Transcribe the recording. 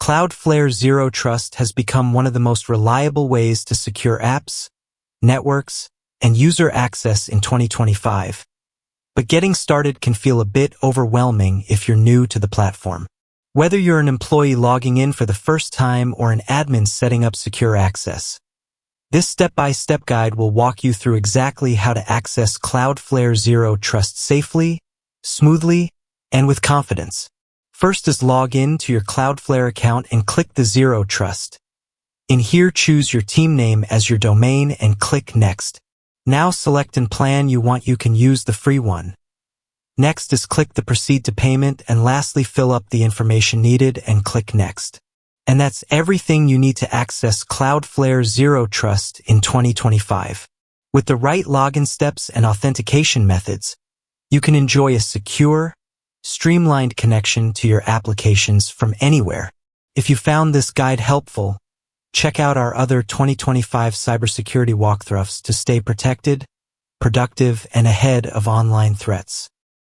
Cloudflare Zero Trust has become one of the most reliable ways to secure apps, networks, and user access in 2025. But getting started can feel a bit overwhelming if you're new to the platform. Whether you're an employee logging in for the first time or an admin setting up secure access, this step-by-step guide will walk you through exactly how to access Cloudflare Zero Trust safely, smoothly, and with confidence. First is log in to your Cloudflare account and click the Zero Trust. In here, choose your team name as your domain and click Next. Now select and plan you can use the free one. Next is click the Proceed to Payment, and lastly fill up the information needed and click Next. And that's everything you need to access Cloudflare Zero Trust in 2025. With the right login steps and authentication methods, you can enjoy a secure, streamlined connection to your applications from anywhere. If you found this guide helpful, check out our other 2025 cybersecurity walkthroughs to stay protected, productive, and ahead of online threats.